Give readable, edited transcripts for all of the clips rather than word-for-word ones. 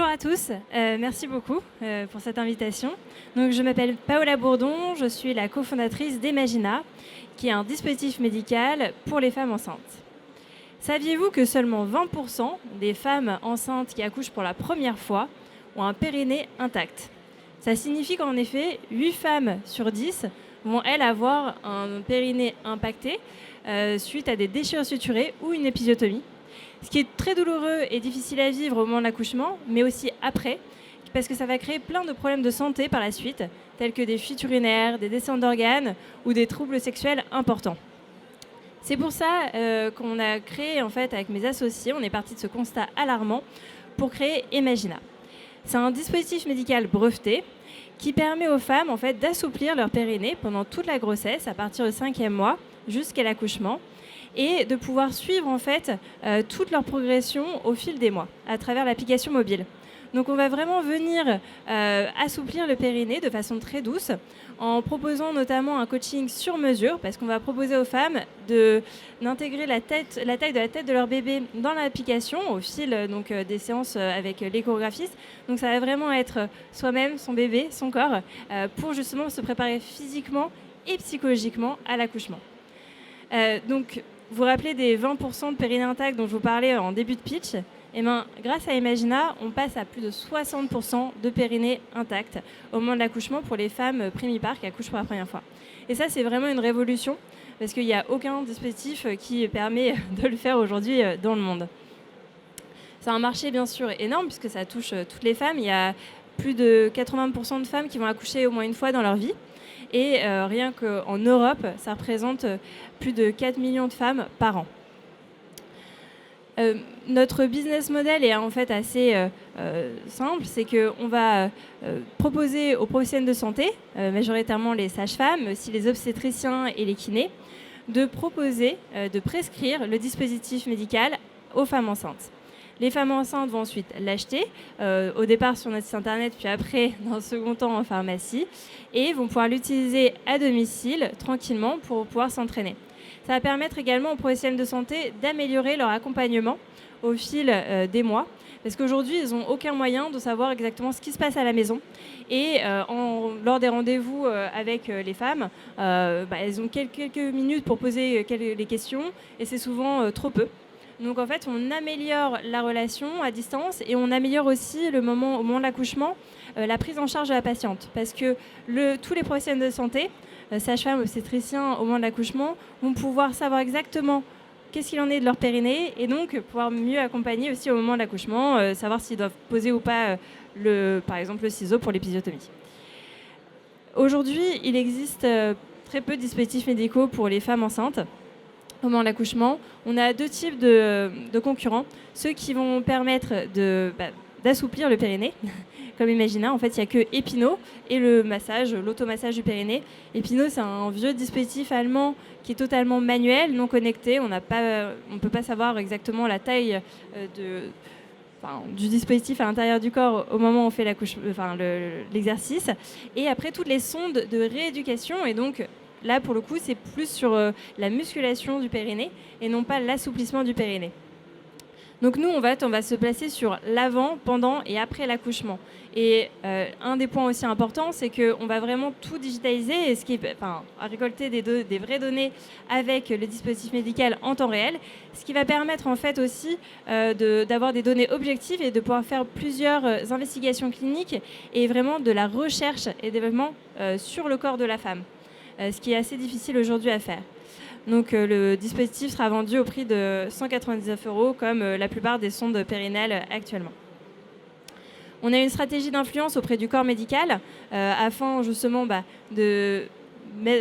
à tous, merci beaucoup pour cette invitation. Donc, je m'appelle Paola Bourdon, je suis la cofondatrice d'Emagina, qui est un dispositif médical pour les femmes enceintes. Saviez-vous que seulement 20% des femmes enceintes qui accouchent pour la première fois ont un périnée intact? Ça signifie qu'en effet, 8 femmes sur 10 vont, elles, avoir un périnée impacté suite à des déchirures suturées ou une épisiotomie. Ce qui est très douloureux et difficile à vivre au moment de l'accouchement, mais aussi après, parce que ça va créer plein de problèmes de santé par la suite, tels que des fuites urinaires, des descentes d'organes ou des troubles sexuels importants. C'est pour ça qu'on a créé, en fait, avec mes associés, on est parti de ce constat alarmant pour créer Emagina. C'est un dispositif médical breveté qui permet aux femmes, en fait, d'assouplir leur périnée pendant toute la grossesse, à partir du 5e mois jusqu'à l'accouchement, et de pouvoir suivre en fait toute leur progression au fil des mois à travers l'application mobile. Donc on va vraiment venir assouplir le périnée de façon très douce en proposant notamment un coaching sur mesure, parce qu'on va proposer aux femmes d'intégrer la taille de la tête de leur bébé dans l'application au fil des séances avec l'échographiste. Donc ça va vraiment être soi-même, son bébé, son corps, pour justement se préparer physiquement et psychologiquement à l'accouchement. Donc vous vous rappelez des 20% de périnée intact dont je vous parlais en début de pitch? Eh bien, grâce à Emagina, on passe à plus de 60% de périnée intact au moment de l'accouchement pour les femmes prémipare qui accouchent pour la première fois. Et ça, c'est vraiment une révolution parce qu'il n'y a aucun dispositif qui permet de le faire aujourd'hui dans le monde. C'est un marché bien sûr énorme puisque ça touche toutes les femmes. Il y a plus de 80% de femmes qui vont accoucher au moins une fois dans leur vie. Et rien qu'en Europe, ça représente plus de 4 millions de femmes par an. Notre business model est en fait assez simple, c'est qu'on va proposer aux professionnels de santé, majoritairement les sages-femmes, mais aussi les obstétriciens et les kinés, de proposer, de prescrire le dispositif médical aux femmes enceintes. Les femmes enceintes vont ensuite l'acheter, au départ sur notre site internet, puis après, dans un second temps, en pharmacie, et vont pouvoir l'utiliser à domicile, tranquillement, pour pouvoir s'entraîner. Ça va permettre également aux professionnels de santé d'améliorer leur accompagnement au fil des mois, parce qu'aujourd'hui, ils n'ont aucun moyen de savoir exactement ce qui se passe à la maison. Et lors des rendez-vous avec les femmes, elles ont quelques minutes pour poser les questions, et c'est souvent trop peu. Donc en fait, on améliore la relation à distance et on améliore aussi au moment de l'accouchement, la prise en charge de la patiente. Parce que tous les professionnels de santé, sages-femmes, obstétriciens, au moment de l'accouchement, vont pouvoir savoir exactement qu'est-ce qu'il en est de leur périnée et donc pouvoir mieux accompagner aussi au moment de l'accouchement, savoir s'ils doivent poser ou pas, par exemple, le ciseau pour l'épisiotomie. Aujourd'hui, il existe très peu de dispositifs médicaux pour les femmes enceintes. Au moment de l'accouchement, on a deux types de concurrents. Ceux qui vont permettre d'assouplir le périnée, comme Emagina. En fait, il n'y a que Epino et l'automassage du périnée. Epino, c'est un vieux dispositif allemand qui est totalement manuel, non connecté. On ne peut pas savoir exactement la taille du dispositif à l'intérieur du corps au moment où on fait l'exercice. Et après, toutes les sondes de rééducation. Et donc, là, pour le coup, c'est plus sur la musculation du périnée et non pas l'assouplissement du périnée. Donc nous, on va se placer sur l'avant, pendant et après l'accouchement. Et un des points aussi importants, c'est qu'on va vraiment tout digitaliser, à récolter des vraies données avec le dispositif médical en temps réel, ce qui va permettre en fait aussi d'avoir des données objectives et de pouvoir faire plusieurs investigations cliniques et vraiment de la recherche et développement sur le corps de la femme. Ce qui est assez difficile aujourd'hui à faire. Donc le dispositif sera vendu au prix de 199 € comme la plupart des sondes périnales actuellement. On a une stratégie d'influence auprès du corps médical afin justement de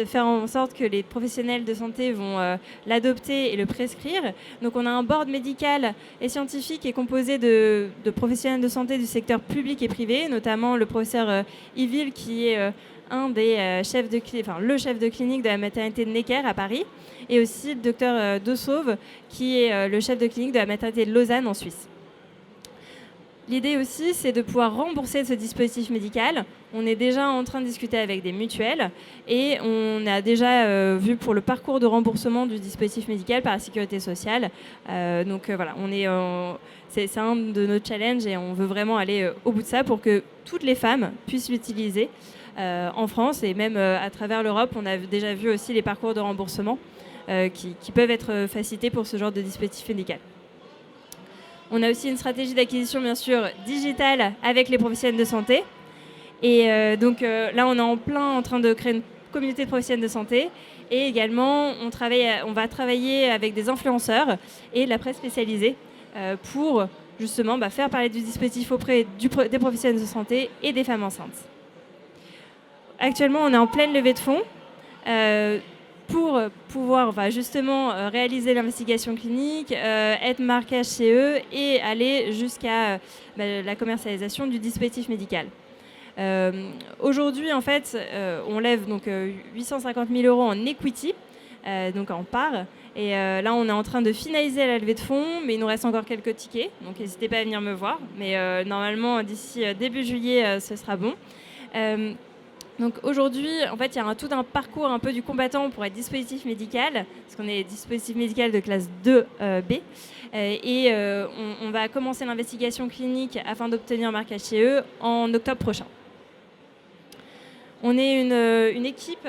faire en sorte que les professionnels de santé vont l'adopter et le prescrire. Donc on a un board médical et scientifique qui est composé de professionnels de santé du secteur public et privé, notamment le professeur Yvil qui est le chef de clinique de la maternité de Necker à Paris, et aussi le docteur Dessauve, qui est le chef de clinique de la maternité de Lausanne en Suisse. L'idée aussi, c'est de pouvoir rembourser ce dispositif médical on est déjà en train de discuter avec des mutuelles et on a déjà vu pour le parcours de remboursement du dispositif médical par la sécurité sociale. Donc voilà, c'est un de nos challenges et on veut vraiment aller au bout de ça pour que toutes les femmes puissent l'utiliser en France et même à travers l'Europe. On a déjà vu aussi les parcours de remboursement qui peuvent être facilités pour ce genre de dispositif médical. On a aussi une stratégie d'acquisition, bien sûr, digitale avec les professionnels de santé. Et donc là, on est en train de créer une communauté de professionnels de santé. Et également, on va travailler avec des influenceurs et la presse spécialisée pour justement faire parler du dispositif auprès des professionnels de santé et des femmes enceintes. Actuellement, on est en pleine levée de fonds pour pouvoir justement réaliser l'investigation clinique, être marquage CE et aller jusqu'à la commercialisation du dispositif médical. Aujourd'hui, en fait, on lève donc 850 000 € en equity, donc en part. Et là, on est en train de finaliser la levée de fonds, mais il nous reste encore quelques tickets. Donc, n'hésitez pas à venir me voir. Mais normalement, d'ici début juillet, ce sera bon. Donc aujourd'hui, en fait, il y a tout un parcours un peu du combattant pour être dispositif médical, parce qu'on est dispositif médical de classe 2B. On va commencer l'investigation clinique afin d'obtenir marquage CE en octobre prochain. On est une équipe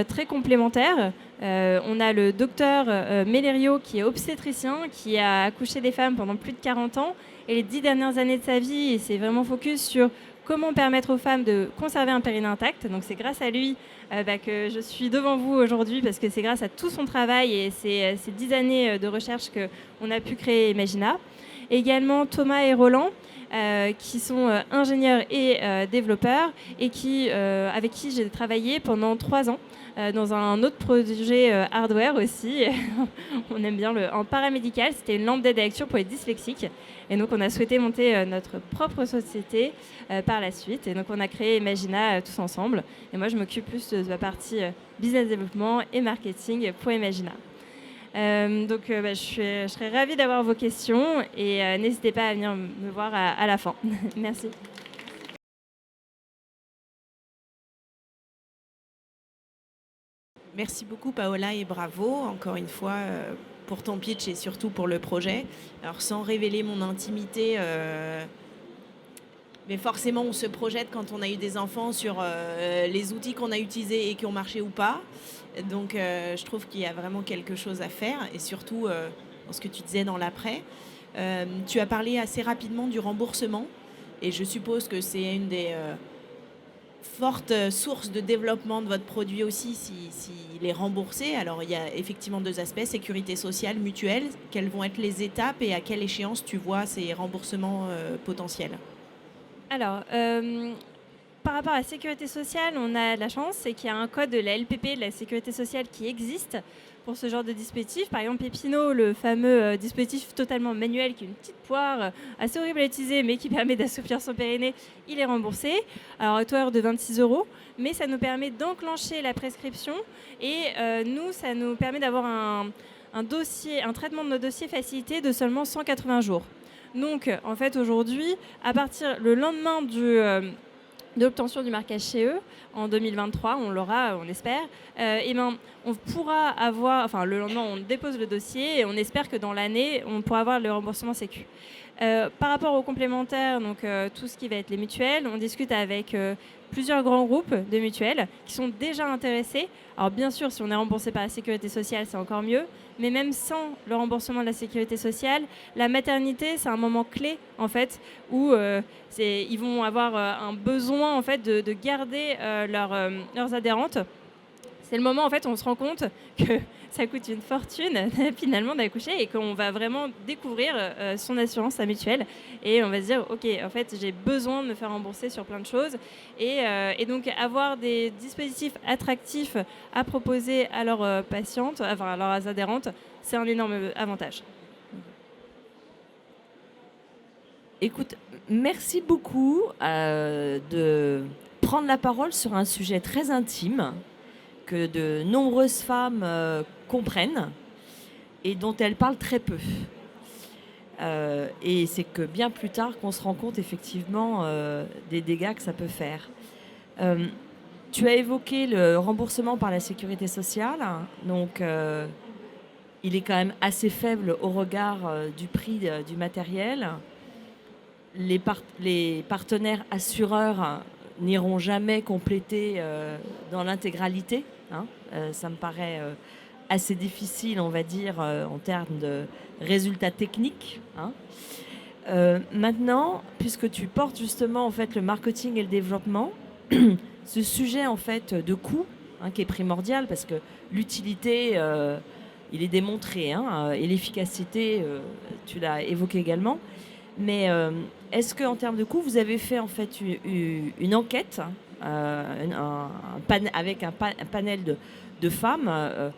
très complémentaire. On a le docteur Mellerio qui est obstétricien, qui a accouché des femmes pendant plus de 40 ans. Et les 10 dernières années de sa vie, il s'est vraiment focus sur comment permettre aux femmes de conserver un périnée intact. Donc c'est grâce à lui que je suis devant vous aujourd'hui, parce que c'est grâce à tout son travail et ces 10 années de recherche qu'on a pu créer Imagina. Également Thomas et Roland, qui sont ingénieurs et développeurs et avec qui j'ai travaillé pendant 3 ans dans un autre projet hardware aussi. On aime bien en paramédical, c'était une lampe d'aide à lecture pour les dyslexiques. Et donc on a souhaité monter notre propre société par la suite. Et donc on a créé Imagina tous ensemble. Et moi je m'occupe plus de la partie business développement et marketing pour Imagina. Je serais ravie d'avoir vos questions et n'hésitez pas à venir me voir à la fin. Merci. Merci beaucoup Paola et bravo encore une fois pour ton pitch et surtout pour le projet. Alors sans révéler mon intimité, mais forcément on se projette quand on a eu des enfants sur les outils qu'on a utilisés et qui ont marché ou pas. Donc je trouve qu'il y a vraiment quelque chose à faire et surtout dans ce que tu disais dans l'après. Tu as parlé assez rapidement du remboursement et je suppose que c'est une des fortes sources de développement de votre produit aussi s'il est remboursé. Alors il y a effectivement 2 aspects, sécurité sociale, mutuelle. Quelles vont être les étapes et à quelle échéance tu vois ces remboursements potentiels ? Alors, par rapport à la sécurité sociale, on a de la chance, c'est qu'il y a un code de la LPP, de la sécurité sociale, qui existe pour ce genre de dispositif. Par exemple, Pépino, le fameux dispositif totalement manuel, qui est une petite poire assez horrible à utiliser, mais qui permet d'assouplir son périnée, il est remboursé. Alors, à hauteur de 26 €, mais ça nous permet d'enclencher la prescription. Et nous, ça nous permet d'avoir un traitement de nos dossiers facilité de seulement 180 jours. Donc, en fait, aujourd'hui, à partir le lendemain de l'obtention du marquage CE, en 2023, on l'aura, on espère, on pourra avoir, le lendemain, on dépose le dossier et on espère que dans l'année, on pourra avoir le remboursement Sécu. Par rapport aux complémentaires, donc tout ce qui va être les mutuelles, on discute avec plusieurs grands groupes de mutuelles qui sont déjà intéressés. Alors bien sûr, si on est remboursé par la sécurité sociale, c'est encore mieux. Mais même sans le remboursement de la sécurité sociale, la maternité, c'est un moment clé en fait où ils vont avoir un besoin en fait de garder leurs adhérentes. C'est le moment en fait où on se rend compte que ça coûte une fortune finalement d'accoucher et qu'on va vraiment découvrir son assurance, sa mutuelle, et on va se dire ok, en fait j'ai besoin de me faire rembourser sur plein de choses et donc avoir des dispositifs attractifs à proposer à leurs patientes, à leurs adhérentes, c'est un énorme avantage. Écoute, merci beaucoup de prendre la parole sur un sujet très intime que de nombreuses femmes comprennent et dont elles parlent très peu. Et c'est que bien plus tard qu'on se rend compte effectivement des dégâts que ça peut faire. Tu as évoqué le remboursement par la sécurité sociale, donc il est quand même assez faible au regard du prix du matériel. Les partenaires assureurs n'iront jamais compléter dans l'intégralité. Ça me paraît assez difficile, on va dire, en termes de résultats techniques. Maintenant, puisque tu portes justement en fait le marketing et le développement, ce sujet en fait de coût qui est primordial parce que l'utilité, il est démontré, et l'efficacité, tu l'as évoqué également. Mais est-ce qu'en termes de coût, vous avez fait en fait une enquête avec un panel de femmes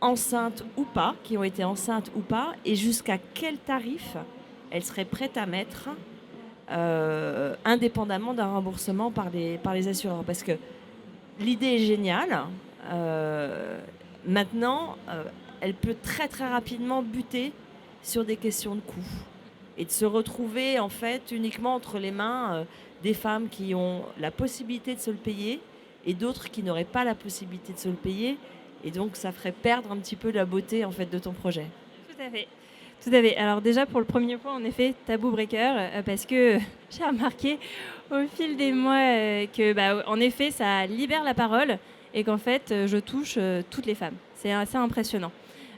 enceintes ou pas, qui ont été enceintes ou pas, et jusqu'à quel tarif elles seraient prêtes à mettre indépendamment d'un remboursement par les assureurs? Parce que l'idée est géniale. Maintenant, elle peut très très rapidement buter sur des questions de coût et de se retrouver en fait uniquement entre les mains des femmes qui ont la possibilité de se le payer et d'autres qui n'auraient pas la possibilité de se le payer. Et donc, ça ferait perdre un petit peu la beauté en fait de ton projet. Tout à fait. Tout à fait. Alors déjà, pour le premier point, en effet, tabou breaker, parce que j'ai remarqué au fil des mois que, en effet, ça libère la parole et qu'en fait, je touche toutes les femmes. C'est assez impressionnant.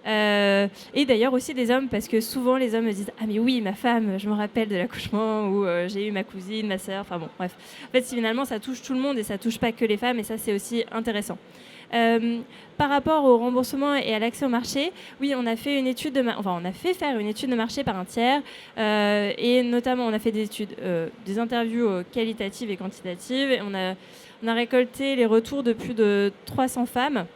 Et d'ailleurs aussi des hommes, parce que souvent les hommes me disent « Ah mais oui, ma femme, je me rappelle de l'accouchement » ou j'ai eu ma cousine, ma sœur, enfin bon, bref. En fait, finalement, ça touche tout le monde et ça touche pas que les femmes et ça, c'est aussi intéressant. Par rapport au remboursement et à l'accès au marché, oui, on a fait une étude on a fait faire une étude de marché par un tiers et notamment on a fait des études, des interviews qualitatives et quantitatives. Et on a récolté les retours de plus de 300 femmes,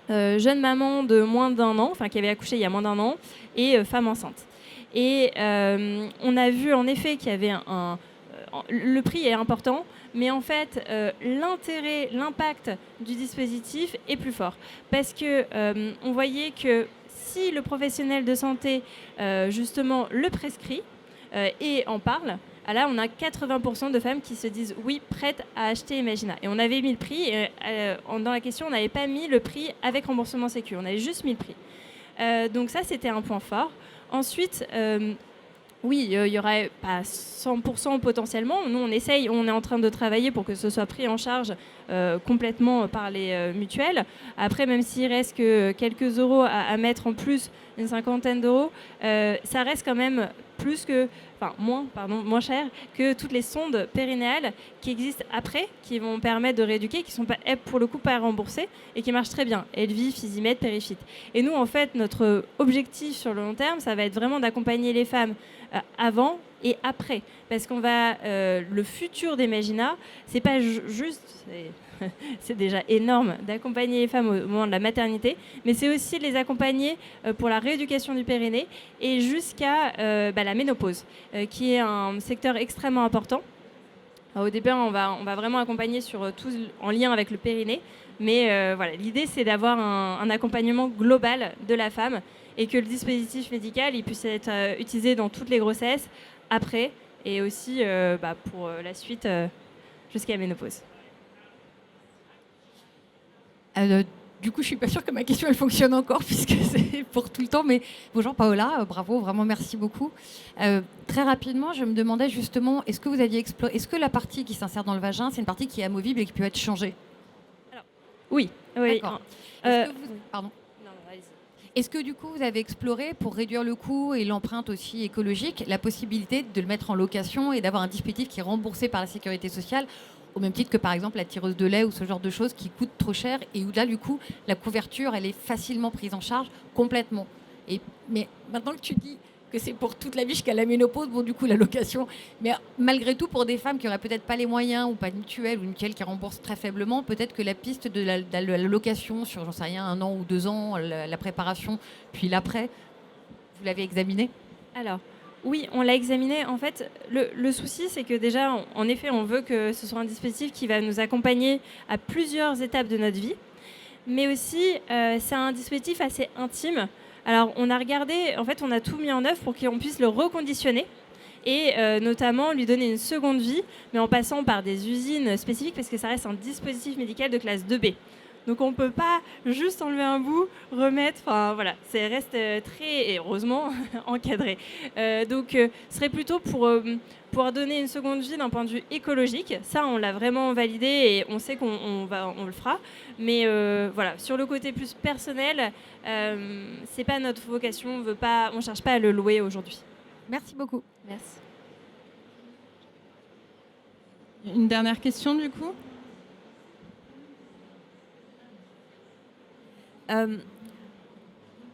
jeunes mamans de moins d'un an, enfin qui avaient accouché il y a moins d'un an, et femmes enceintes. Et on a vu en effet qu'il y avait le prix est important, mais en fait, l'intérêt, l'impact du dispositif est plus fort. Parce que on voyait que si le professionnel de santé, justement, le prescrit et en parle, là, on a 80% de femmes qui se disent oui, prêtes à acheter Imagina. Et on avait mis le prix, et dans la question, on n'avait pas mis le prix avec remboursement sécu, on avait juste mis le prix. Donc ça, c'était un point fort. Ensuite, oui, il y aurait pas 100% potentiellement. Nous, on essaye, on est en train de travailler pour que ce soit pris en charge complètement par les mutuelles. Après, même s'il reste que quelques euros à mettre en plus, une cinquantaine d'euros, ça reste quand même moins cher que toutes les sondes périnéales qui existent après, qui vont permettre de rééduquer, qui sont pas, pour le coup pas remboursées et qui marchent très bien. Elvi, Physimed, Périfit. Et nous, en fait, notre objectif sur le long terme, ça va être vraiment d'accompagner les femmes avant et après, parce qu'on va le futur d'Imagina, c'est pas juste c'est déjà énorme d'accompagner les femmes au moment de la maternité, mais c'est aussi de les accompagner pour la rééducation du périnée et jusqu'à la ménopause, qui est un secteur extrêmement important. Alors, au départ, on va vraiment accompagner sur tout en lien avec le périnée, mais voilà, l'idée c'est d'avoir un accompagnement global de la femme et que le dispositif médical il puisse être utilisé dans toutes les grossesses, après et aussi pour la suite jusqu'à la ménopause. Du coup, je suis pas sûre que ma question elle fonctionne encore puisque c'est pour tout le temps. Mais bonjour Paola, bravo, vraiment merci beaucoup. Très rapidement, je me demandais justement, est-ce que vous aviez exploré, est-ce que la partie qui s'insère dans le vagin, c'est une partie qui est amovible et qui peut être changée? Alors, oui. D'accord. Pardon. Est-ce que du coup, vous avez exploré, pour réduire le coût et l'empreinte aussi écologique, la possibilité de le mettre en location et d'avoir un dispositif qui est remboursé par la sécurité sociale, au même titre que par exemple la tireuse de lait ou ce genre de choses qui coûtent trop cher et où là, du coup, la couverture, elle est facilement prise en charge complètement. Mais maintenant que tu dis que c'est pour toute la vie jusqu'à la ménopause, bon, du coup, la location. Mais malgré tout, pour des femmes qui n'auraient peut-être pas les moyens ou pas de mutuelle ou une mutuelle qui rembourse très faiblement, peut-être que la piste de la location sur, j'en sais rien, 1 an ou 2 ans, la préparation, puis l'après, vous l'avez examiné? Alors, oui, on l'a examiné. En fait, le souci, c'est que déjà, en effet, on veut que ce soit un dispositif qui va nous accompagner à plusieurs étapes de notre vie. Mais aussi, c'est un dispositif assez intime. Alors, on a regardé, en fait, on a tout mis en œuvre pour qu'on puisse le reconditionner et notamment lui donner une seconde vie, mais en passant par des usines spécifiques parce que ça reste un dispositif médical de classe 2B. Donc on ne peut pas juste enlever un bout, remettre, enfin voilà, ça reste très, et heureusement, encadré. Ce serait plutôt pour pouvoir donner une seconde vie d'un point de vue écologique. Ça, on l'a vraiment validé et on sait qu'on le fera. Mais voilà, sur le côté plus personnel, c'est pas notre vocation, on cherche pas à le louer aujourd'hui. Merci beaucoup. Merci. Une dernière question du coup.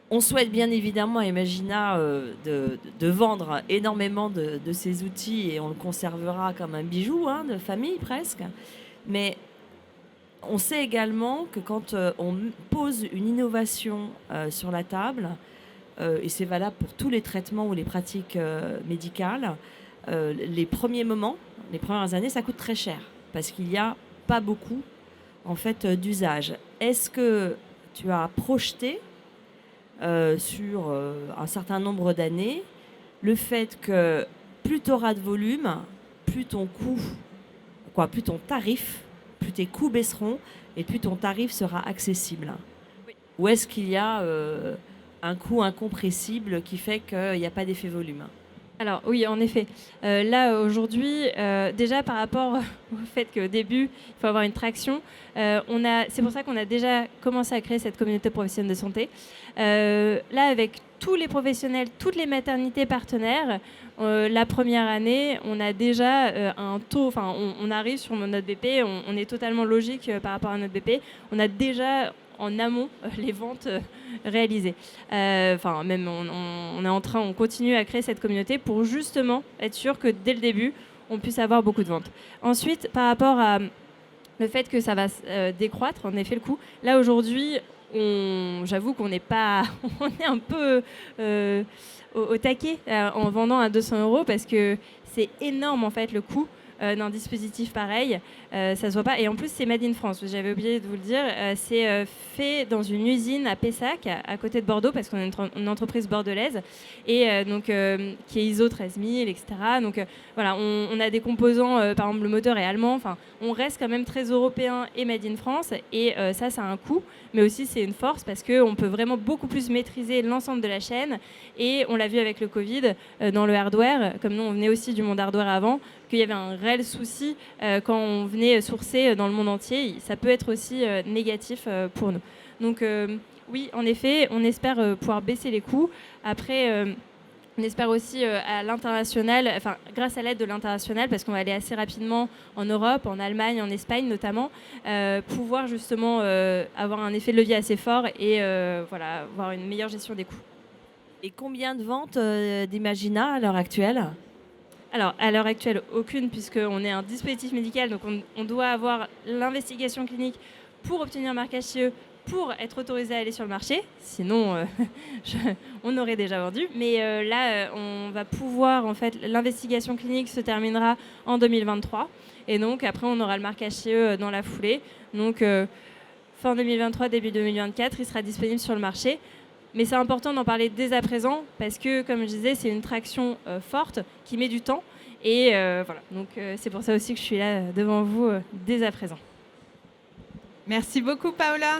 On souhaite bien évidemment à Imagina de vendre énormément de ces outils et on le conservera comme un bijou de famille presque. Mais on sait également que quand on pose une innovation sur la table, et c'est valable pour tous les traitements ou les pratiques médicales, les premiers moments, les premières années, ça coûte très cher parce qu'il n'y a pas beaucoup en fait, d'usage. Est-ce que tu as projeté sur un certain nombre d'années le fait que plus tu auras de volume, plus ton coût, plus ton tarif, plus tes coûts baisseront et plus ton tarif sera accessible. Oui. Ou est-ce qu'il y a un coût incompressible qui fait qu'il n'y a pas d'effet volume? Alors oui, en effet. Là, aujourd'hui, déjà par rapport au fait qu'au début, il faut avoir une traction, c'est pour ça qu'on a déjà commencé à créer cette communauté professionnelle de santé. Là, avec tous les professionnels, toutes les maternités partenaires, la première année, on a déjà un taux, on arrive sur notre BP, on est totalement logique par rapport à notre BP, on a déjà en amont les ventes réalisées. Même on continue à créer cette communauté pour justement être sûr que dès le début, on puisse avoir beaucoup de ventes. Ensuite, par rapport à le fait que ça va décroître, en effet, le coût, là aujourd'hui, j'avoue qu'on n'est pas, on est un peu au taquet en vendant à 200 € parce que c'est énorme en fait le coût d'un dispositif pareil, ça se voit pas. Et en plus, c'est made in France. J'avais oublié de vous le dire. C'est fait dans une usine à Pessac, à côté de Bordeaux, parce qu'on est une entreprise bordelaise, et qui est ISO 13000, etc. Donc voilà, on a des composants. Par exemple, le moteur est allemand. Enfin, on reste quand même très européen et made in France. Et ça a un coût, mais aussi c'est une force parce qu'on peut vraiment beaucoup plus maîtriser l'ensemble de la chaîne. Et on l'a vu avec le Covid dans le hardware, comme nous on venait aussi du monde hardware avant, qu'il y avait un réel souci quand on venait sourcer dans le monde entier. Ça peut être aussi négatif pour nous. Donc oui, en effet, on espère pouvoir baisser les coûts. Après, on espère aussi à l'international, grâce à l'aide de l'international, parce qu'on va aller assez rapidement en Europe, en Allemagne, en Espagne notamment, pouvoir justement avoir un effet de levier assez fort et avoir une meilleure gestion des coûts. Et combien de ventes d'Imagina à l'heure actuelle ? Alors, à l'heure actuelle, aucune, puisqu'on est un dispositif médical, donc on doit avoir l'investigation clinique pour obtenir un marquage CE, pour être autorisé à aller sur le marché. Sinon, on aurait déjà vendu. Mais là, on va pouvoir, en fait, l'investigation clinique se terminera en 2023. Et donc, après, on aura le marquage CE dans la foulée. Donc, fin 2023, début 2024, il sera disponible sur le marché. Mais c'est important d'en parler dès à présent parce que, comme je disais, c'est une traction forte qui met du temps. Et voilà, donc c'est pour ça aussi que je suis là devant vous dès à présent. Merci beaucoup Paola.